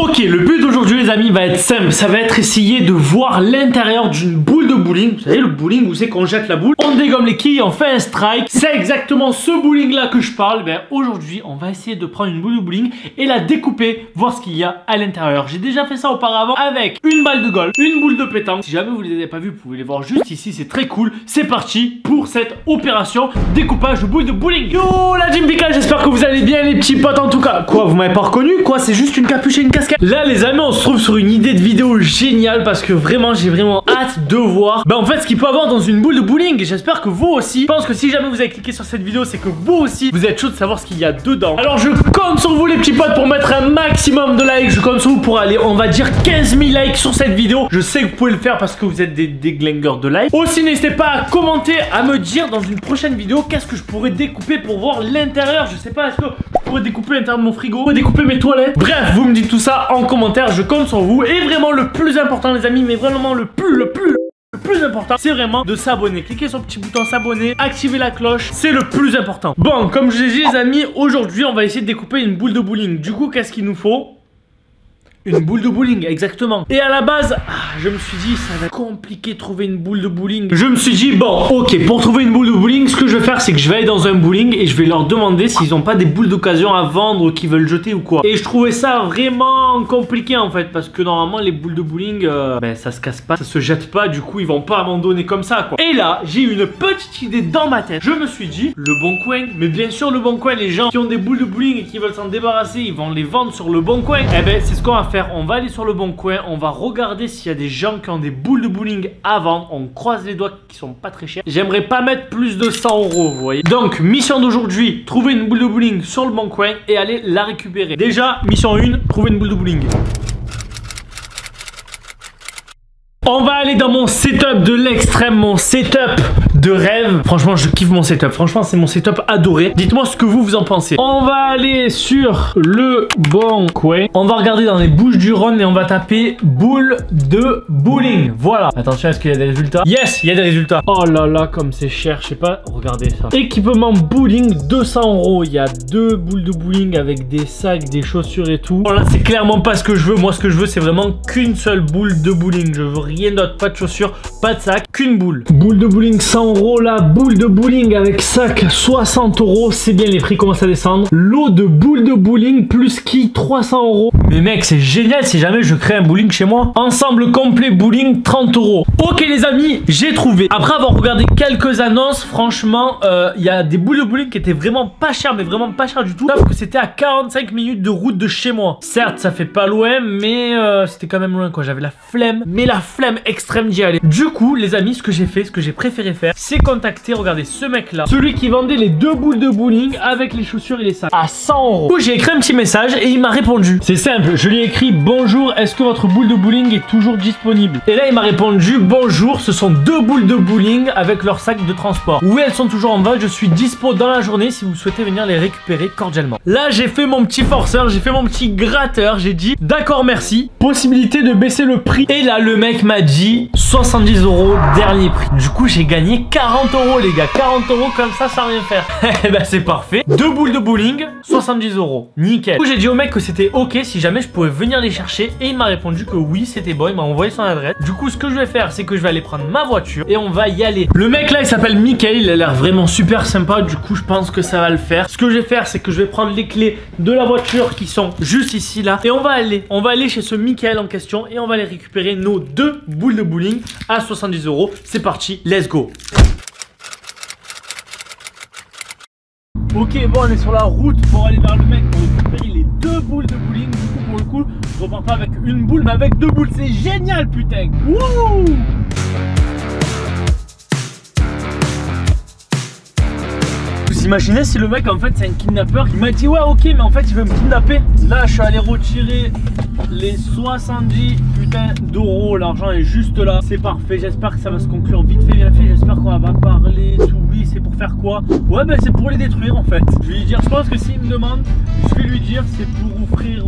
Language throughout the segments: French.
Ok, le but d'aujourd'hui les amis va être simple, ça va être essayer de voir l'intérieur d'une boule de bowling. Vous savez le bowling où c'est qu'on jette la boule, on dégomme les quilles, on fait un strike. C'est exactement ce bowling là que je parle. Ben aujourd'hui on va essayer de prendre une boule de bowling et la découper, voir ce qu'il y a à l'intérieur. J'ai déjà fait ça auparavant avec une balle de golf, une boule de pétanque. Si jamais vous les avez pas vues, vous pouvez les voir juste ici, c'est très cool. C'est parti pour cette opération découpage de boule de bowling. Yo la Team Pika, j'espère que vous allez bien les petits potes en tout cas. Quoi, vous m'avez pas reconnu? Quoi, c'est juste une capuche et une casquette? Là les amis, on se trouve sur une idée de vidéo géniale parce que vraiment j'ai vraiment hâte de voir en fait ce qu'il peut avoir dans une boule de bowling. Et j'espère que vous aussi, je pense que si jamais vous avez cliqué sur cette vidéo, c'est que vous aussi vous êtes chaud de savoir ce qu'il y a dedans. Alors je compte sur vous les petits potes pour mettre un maximum de likes. Je compte sur vous pour aller, on va dire 15 000 likes sur cette vidéo. Je sais que vous pouvez le faire parce que vous êtes des déglingers de likes. Aussi n'hésitez pas à commenter, à me dire dans une prochaine vidéo qu'est-ce que je pourrais découper pour voir l'intérieur. Je sais pas, est-ce que je pourrais découper l'intérieur de mon frigo, découper mes toilettes. Bref, vous me dites tout ça en commentaire, je compte sur vous. Et vraiment le plus important les amis, mais vraiment le plus important, c'est vraiment de s'abonner. Cliquez sur le petit bouton s'abonner, activez la cloche, c'est le plus important. Bon, comme je l'ai dit les amis, aujourd'hui on va essayer de découper une boule de bowling. Du coup, qu'est-ce qu'il nous faut? Une boule de bowling, exactement. Et à la base, je me suis dit, ça va être compliqué de trouver une boule de bowling. Je me suis dit, bon, ok, pour trouver une boule de bowling, ce que je vais faire, c'est que je vais aller dans un bowling et je vais leur demander s'ils n'ont pas des boules d'occasion à vendre ou qu'ils veulent jeter ou quoi. Et je trouvais ça vraiment compliqué en fait, parce que normalement, les boules de bowling, ça se casse pas, ça se jette pas, du coup, ils vont pas abandonner comme ça, quoi. Et là, j'ai eu une petite idée dans ma tête. Je me suis dit, le Bon Coin, mais bien sûr, le Bon Coin, les gens qui ont des boules de bowling et qui veulent s'en débarrasser, ils vont les vendre sur le Bon Coin. Eh ben, c'est ce qu'on va faire. On va aller sur le Bon Coin, on va regarder s'il y a des gens qui ont des boules de bowling à vendre. On croise les doigts qui sont pas très chers. J'aimerais pas mettre plus de 100 €, vous voyez. Donc, mission d'aujourd'hui, trouver une boule de bowling sur le Bon Coin et aller la récupérer. Déjà, mission 1, trouver une boule de bowling. On va aller dans mon setup de l'extrême, mon setup de rêve. Franchement, je kiffe mon setup. Franchement, c'est mon setup adoré. Dites-moi ce que vous en pensez. On va aller sur le Bon Coin. On va regarder dans les Bouches-du-Rhône et on va taper boule de bowling. Voilà. Attention, est-ce qu'il y a des résultats? Yes, il y a des résultats. Oh là là, comme c'est cher, je sais pas. Regardez ça. Équipement bowling, 200 €. Il y a 2 boules de bowling avec des sacs, des chaussures et tout. Voilà, c'est clairement pas ce que je veux. Moi, ce que je veux, c'est vraiment qu'une seule boule de bowling. Je veux rien d'autre, pas de chaussures, pas de sac, qu'une boule. Boule de bowling 100 € là, boule de bowling avec sac 60 €, c'est bien, les prix commencent à descendre. Lot de boules de bowling plus qui 300 €. Mais mec, c'est génial si jamais je crée un bowling chez moi. Ensemble complet bowling 30 €. Ok les amis, j'ai trouvé. Après avoir regardé quelques annonces, franchement, il y a des boules de bowling qui étaient vraiment pas chères, mais vraiment pas chères du tout. Sauf que c'était à 45 minutes de route de chez moi. Certes, ça fait pas loin, mais c'était quand même loin quoi. J'avais la flemme, mais la flemme extrême d'y aller. Du coup, les amis, ce que j'ai fait, ce que j'ai préféré faire, c'est contacter, regardez, ce mec là, celui qui vendait les 2 boules de bowling avec les chaussures et les sacs à 100 €. Du coup, j'ai écrit un petit message et il m'a répondu. C'est simple, je lui ai écrit: bonjour, est-ce que votre boule de bowling est toujours disponible? Et là, il m'a répondu: bonjour, ce sont 2 boules de bowling avec leur sac de transport. Oui, elles sont toujours en vente, je suis dispo dans la journée si vous souhaitez venir les récupérer cordialement. Là, j'ai fait mon petit forceur, j'ai fait mon petit gratteur, j'ai dit d'accord, merci, possibilité de baisser le prix. Et là, le mec m'a dit 70 € dernier prix. Du coup, j'ai gagné 40 € les gars, 40 € comme ça sans rien faire. Et bah c'est parfait. 2 boules de bowling, 70 €. Nickel. Du coup, j'ai dit au mec que c'était ok si jamais je pouvais venir les chercher et il m'a répondu que oui, c'était bon. Il m'a envoyé son adresse. Du coup, ce que je vais faire, c'est que je vais aller prendre ma voiture et on va y aller. Le mec là, il s'appelle Mickaël, il a l'air vraiment super sympa. Du coup, je pense que ça va le faire. Ce que je vais faire, c'est que je vais prendre les clés de la voiture qui sont juste ici là et on va aller chez ce Mickaël en question et on va aller récupérer nos 2 boules de bowling à 70 €. C'est parti, let's go. Ok, bon, on est sur la route pour aller vers le mec pour récupérer les 2 boules de bowling. Du coup, pour le coup, je repars pas avec une boule, mais avec 2 boules. C'est génial, putain. Wouh! Vous imaginez si le mec en fait c'est un kidnappeur? Il m'a dit ouais ok, mais en fait il veut me kidnapper. Là je suis allé retirer les 70 €. L'argent est juste là. C'est parfait, j'espère que ça va se conclure vite fait, bien fait. J'espère qu'on va pas parler tout. Oui, c'est pour faire quoi? Ouais ben c'est pour les détruire en fait. Je vais lui dire, je pense que s'il me demande, je vais lui dire c'est pour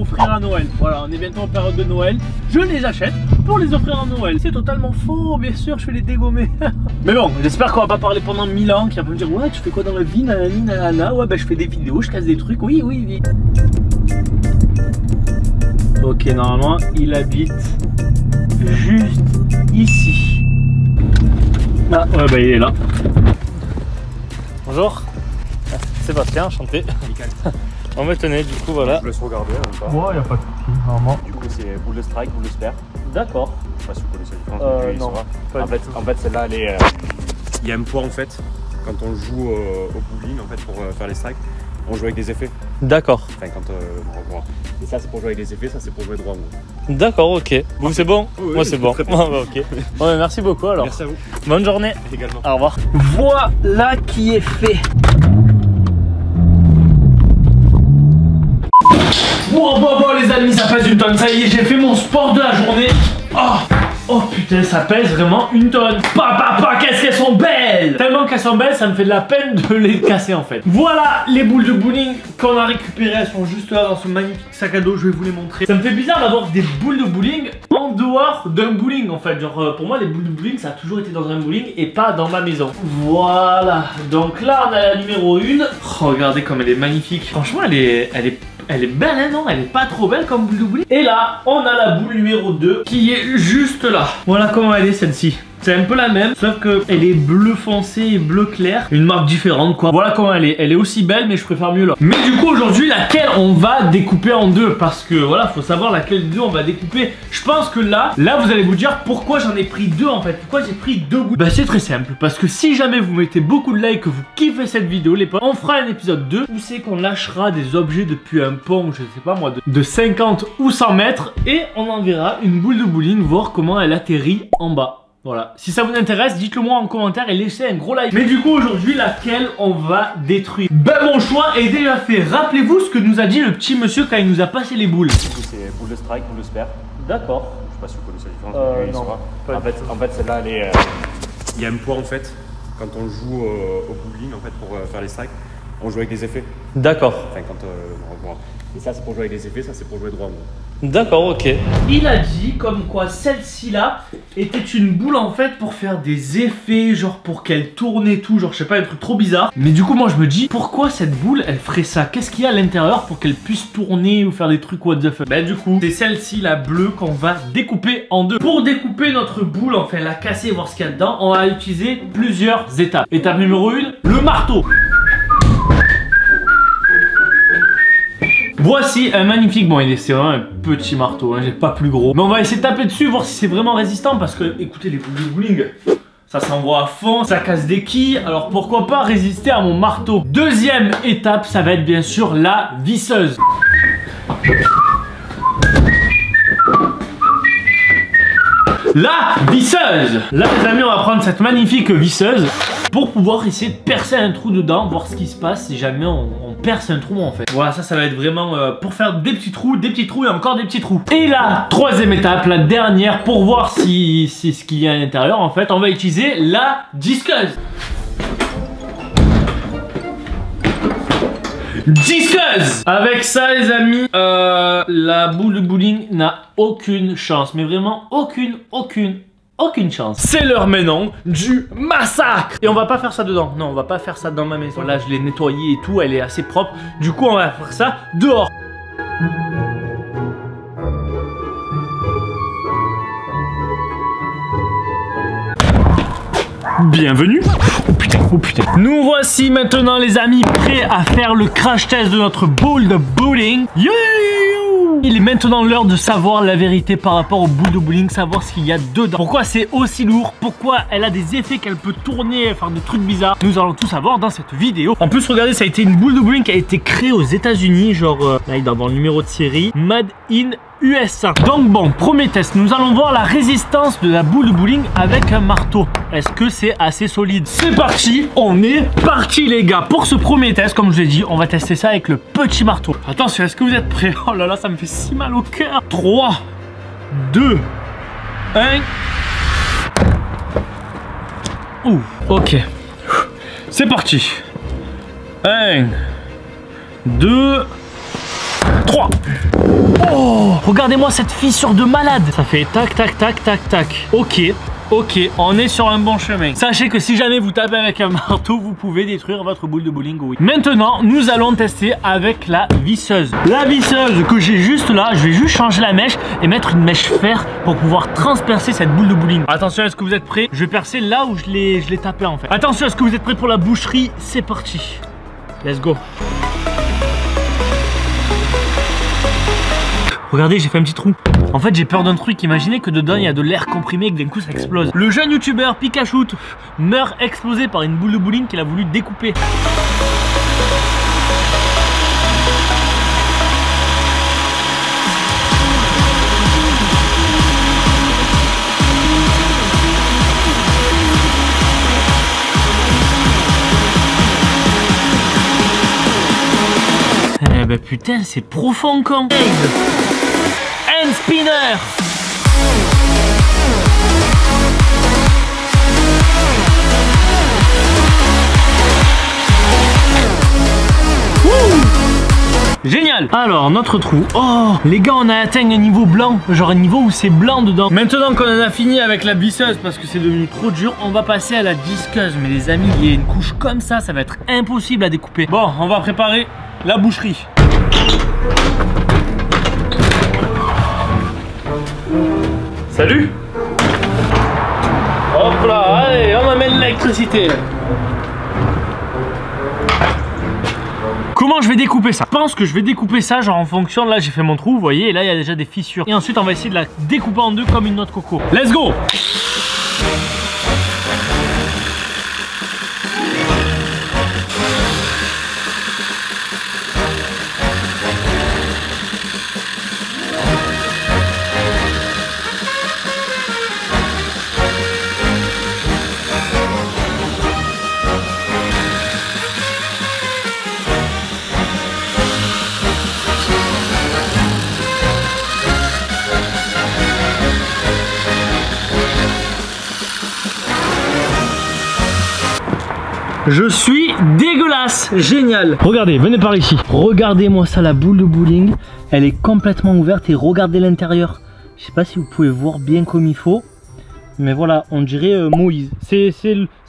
offrir à Noël. Voilà, on est bientôt en période de Noël. Je les achète pour les offrir à Noël. C'est totalement faux, bien sûr, je vais les dégommer. Mais bon, j'espère qu'on va pas parler pendant 1000 ans, qu'il va pas me dire ouais tu fais quoi dans la vie, nanani nanana. Ouais ben je fais des vidéos, je casse des trucs, oui. Ok, normalement, il habite juste ici. Ah, ouais, bah il est là. Bonjour. Sébastien, enchanté. On me tenait, du coup, voilà. Je laisse regarder ou pas. Ouais, y a pas de soucis, normalement. Du coup, c'est boule de strike, boule de spare. D'accord. Je sais pas si vous connaissez la différence. Non. En fait, celle-là, elle est. Il y a un poids en fait. Quand on joue au bowling, en fait, pour faire les strikes, on joue avec des effets. D'accord. Enfin, quand. Et ça, c'est pour jouer avec des effets, ça, c'est pour jouer droit. D'accord, ok. Vous, c'est bon? Oui, Moi, c'est bon. très bien. Ah, bah, ok. Ouais, merci beaucoup alors. Merci à vous. Bonne journée. Également. Au revoir. Voilà qui est fait. Bon, les amis, ça pèse une tonne. Ça y est, j'ai fait mon sport de la journée. Oh putain, ça pèse vraiment une tonne. Papa, qu'est-ce qu'elles sont belles! Tellement qu'elles sont belles, ça me fait de la peine de les casser en fait. Voilà les boules de bowling qu'on a récupérées. Elles sont juste là dans ce magnifique sac à dos. Je vais vous les montrer. Ça me fait bizarre d'avoir des boules de bowling en dehors d'un bowling en fait. Genre pour moi, les boules de bowling, ça a toujours été dans un bowling et pas dans ma maison. Voilà. Donc là, on a la numéro 1. Oh, regardez comme elle est magnifique. Franchement, elle est belle, hein, non? Elle est pas trop belle comme boule de bowling. Et là, on a la boule numéro 2 qui est juste là. Voilà comment elle est celle-ci. C'est un peu la même, sauf que elle est bleu foncé et bleu clair. Une marque différente quoi. Voilà comment elle est. Elle est aussi belle, mais je préfère mieux là. Mais du coup, aujourd'hui, laquelle on va découper en deux? Parce que voilà, faut savoir laquelle des deux on va découper. Je pense que là, vous allez vous dire pourquoi j'en ai pris deux en fait. Pourquoi j'ai pris deux boules? Bah, c'est très simple. Parce que si jamais vous mettez beaucoup de likes, que vous kiffez cette vidéo, les potes, on fera un épisode 2 où c'est qu'on lâchera des objets depuis un pont, je sais pas moi, de 50 ou 100 mètres. Et on enverra une boule de bowling voir comment elle atterrit en bas. Voilà, si ça vous intéresse, dites-le moi en commentaire et laissez un gros like. Mais du coup aujourd'hui, laquelle on va détruire? Ben mon choix est déjà fait. Rappelez-vous ce que nous a dit le petit monsieur quand il nous a passé les boules. Du coup, c'est boule de strike, boule de spare. D'accord. Je sais pas si vous connaissez la différence. Non. En fait, celle-là, elle est. Il y a un poids en fait. Quand on joue au bowling, en fait, pour faire les strikes, on joue avec des effets. D'accord. Enfin, quand et ça, c'est pour jouer avec des effets, ça, c'est pour jouer droit. D'accord, ok. Il a dit comme quoi celle-ci là était une boule en fait pour faire des effets, genre pour qu'elle tourne et tout, genre je sais pas, un truc trop bizarre. Mais du coup moi je me dis pourquoi cette boule elle ferait ça? Qu'est-ce qu'il y a à l'intérieur pour qu'elle puisse tourner ou faire des trucs what the fuck? Bah du coup c'est celle-ci la bleue qu'on va découper en deux. Pour découper notre boule, enfin la casser, voir ce qu'il y a dedans, on va utiliser plusieurs étapes. Étape numéro 1, le marteau. Voici un magnifique, bon c'est vraiment un petit marteau, hein, j'ai pas plus gros. Mais on va essayer de taper dessus, voir si c'est vraiment résistant parce que, écoutez les boules de bowling, ça s'envoie à fond, ça casse des quilles, alors pourquoi pas résister à mon marteau. Deuxième étape, ça va être bien sûr la visseuse. La visseuse. Là les amis, on va prendre cette magnifique visseuse pour pouvoir essayer de percer un trou dedans, voir ce qui se passe si jamais on perce un trou en fait. Voilà, ça va être vraiment pour faire des petits trous et encore des petits trous. Et la troisième étape, la dernière, pour voir si c'est ce qu'il y a à l'intérieur en fait, on va utiliser la disqueuse. Disqueuse. Avec ça les amis, la boule de bowling n'a aucune chance, mais vraiment aucune chance. C'est l'heure maintenant du massacre. Et on va pas faire ça dedans. Non, on va pas faire ça dans ma maison. Là, je l'ai nettoyée et tout, elle est assez propre. Du coup, on va faire ça dehors. Bienvenue. Oh putain, oh putain. Nous voici maintenant les amis prêts à faire le crash test de notre boule de bowling. Il est maintenant l'heure de savoir la vérité par rapport aux boules de bowling, savoir ce qu'il y a dedans. Pourquoi c'est aussi lourd, pourquoi elle a des effets qu'elle peut tourner, faire des trucs bizarres. Nous allons tout savoir dans cette vidéo. En plus, regardez, ça a été une boule de bowling qui a été créée aux États-Unis, genre là, dans le numéro de série, Made in USA. Donc bon, premier test, nous allons voir la résistance de la boule de bowling avec un marteau. Est-ce que c'est assez solide? C'est parti, on est parti les gars. Pour ce premier test, comme je l'ai dit, on va tester ça avec le petit marteau. Attention, est-ce que vous êtes prêts? Oh là là, ça me fait si mal au cœur. 3, 2, 1. Ouh, ok. C'est parti. 1, 2, 3. Oh, regardez-moi cette fissure de malade. Ça fait tac, tac, tac, tac, tac. Ok, Ok, on est sur un bon chemin. Sachez que si jamais vous tapez avec un marteau, vous pouvez détruire votre boule de bowling, oui. Maintenant, nous allons tester avec la visseuse. La visseuse que j'ai juste là, je vais juste changer la mèche et mettre une mèche fer pour pouvoir transpercer cette boule de bowling. Attention, est-ce que vous êtes prêts? Je vais percer là où je l'ai tapé en fait. Attention, est-ce que vous êtes prêts pour la boucherie? C'est parti. Let's go. Regardez, j'ai fait un petit trou. En fait, j'ai peur d'un truc. Imaginez que dedans, il y a de l'air comprimé et que d'un coup, ça explose. Le jeune youtubeur Pikachu meurt explosé par une boule de bowling qu'il a voulu découper. Eh ben putain, c'est profond quand même. Hand spinner. Génial. Alors notre trou. Oh les gars, on a atteint un niveau blanc. Genre un niveau où c'est blanc dedans. Maintenant qu'on en a fini avec la visseuse parce que c'est devenu trop dur, on va passer à la disqueuse. Mais les amis, il y a une couche comme ça va être impossible à découper. Bon, on va préparer la boucherie. Salut. Hop là, allez, on amène l'électricité. Comment je vais découper ça? Je pense que je vais découper ça genre en fonction, là j'ai fait mon trou, vous voyez, et là il y a déjà des fissures. Et ensuite on va essayer de la découper en deux comme une noix de coco. Let's go! Je suis dégueulasse, génial. Regardez, venez par ici. Regardez-moi ça, la boule de bowling. Elle est complètement ouverte et regardez l'intérieur. Je sais pas si vous pouvez voir bien comme il faut. Mais voilà, on dirait Moïse. C'est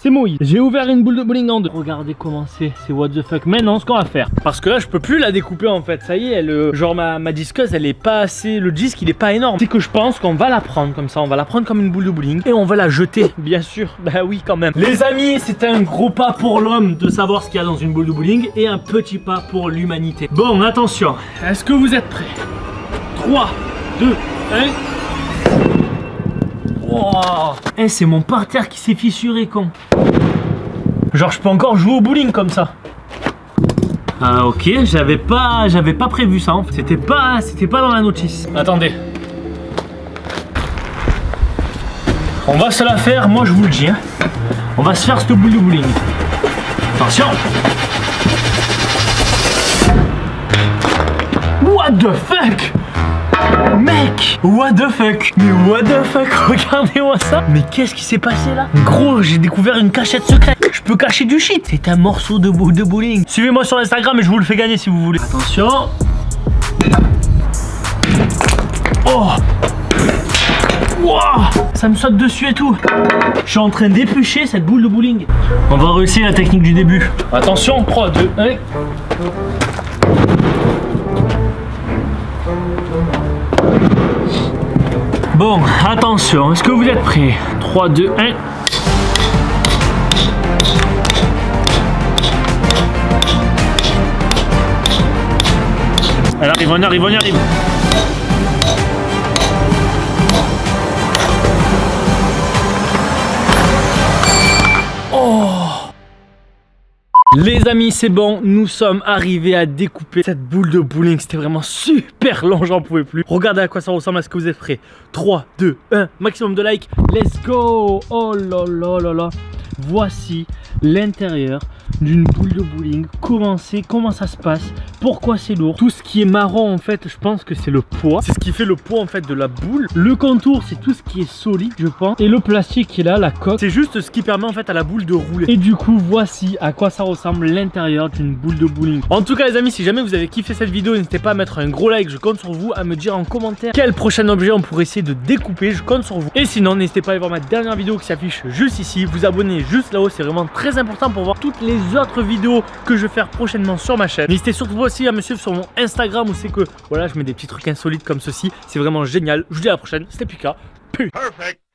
Moïse. J'ai ouvert une boule de bowling en deux. Regardez comment c'est what the fuck. Maintenant, ce qu'on va faire, parce que là, je peux plus la découper en fait. Ça y est, genre ma disqueuse, elle est pas assez. Le disque, il est pas énorme. C'est que je pense qu'on va la prendre comme ça. On va la prendre comme une boule de bowling et on va la jeter, bien sûr. Bah oui, quand même. Les amis, c'est un gros pas pour l'homme de savoir ce qu'il y a dans une boule de bowling et un petit pas pour l'humanité. Bon, attention. Est-ce que vous êtes prêts? 3, 2, 1. Wow. Eh, c'est mon parterre qui s'est fissuré, con. Genre, je peux encore jouer au bowling comme ça. Ah, ok, j'avais pas prévu ça. C'était pas dans la notice. Attendez. On va se la faire, moi je vous le dis. Hein. On va se faire cette boule de bowling. Attention. What the fuck? Mec, what the fuck? Mais what the fuck? Regardez-moi ça. Mais qu'est-ce qui s'est passé là? Gros, j'ai découvert une cachette secrète. Je peux cacher du shit. C'est un morceau de boule de bowling. Suivez-moi sur Instagram et je vous le fais gagner si vous voulez. Attention. Oh. Wow. Ça me saute dessus et tout. Je suis en train d'éplucher cette boule de bowling. On va réussir la technique du début. Attention, 3, 2, 1. Bon, attention, est-ce que vous êtes prêts? 3, 2, 1. Elle arrive, on arrive, on y arrive. Oh! Les amis, c'est bon, nous sommes arrivés à découper cette boule de bowling. C'était vraiment super long, j'en pouvais plus. Regardez à quoi ça ressemble, est-ce que vous êtes prêts? 3, 2, 1, maximum de likes, let's go! Oh là là là là. Voici l'intérieur d'une boule de bowling. Comment c'est, comment ça se passe, pourquoi c'est lourd. Tout ce qui est marron en fait, je pense que c'est le poids. C'est ce qui fait le poids en fait de la boule. Le contour, c'est tout ce qui est solide, je pense. Et le plastique qui est là, la coque, c'est juste ce qui permet en fait à la boule de rouler. Et du coup, voici à quoi ça ressemble l'intérieur d'une boule de bowling. En tout cas les amis, si jamais vous avez kiffé cette vidéo, n'hésitez pas à mettre un gros like. Je compte sur vous, à me dire en commentaire quel prochain objet on pourrait essayer de découper. Je compte sur vous. Et sinon, n'hésitez pas à aller voir ma dernière vidéo qui s'affiche juste ici. Vous abonner juste là-haut, c'est vraiment très important pour voir toutes les autres vidéos que je vais faire prochainement sur ma chaîne. N'hésitez surtout aussi à me suivre sur mon Instagram où c'est que voilà, je mets des petits trucs insolites comme ceci. C'est vraiment génial. Je vous dis à la prochaine. C'était Pika. Perfect.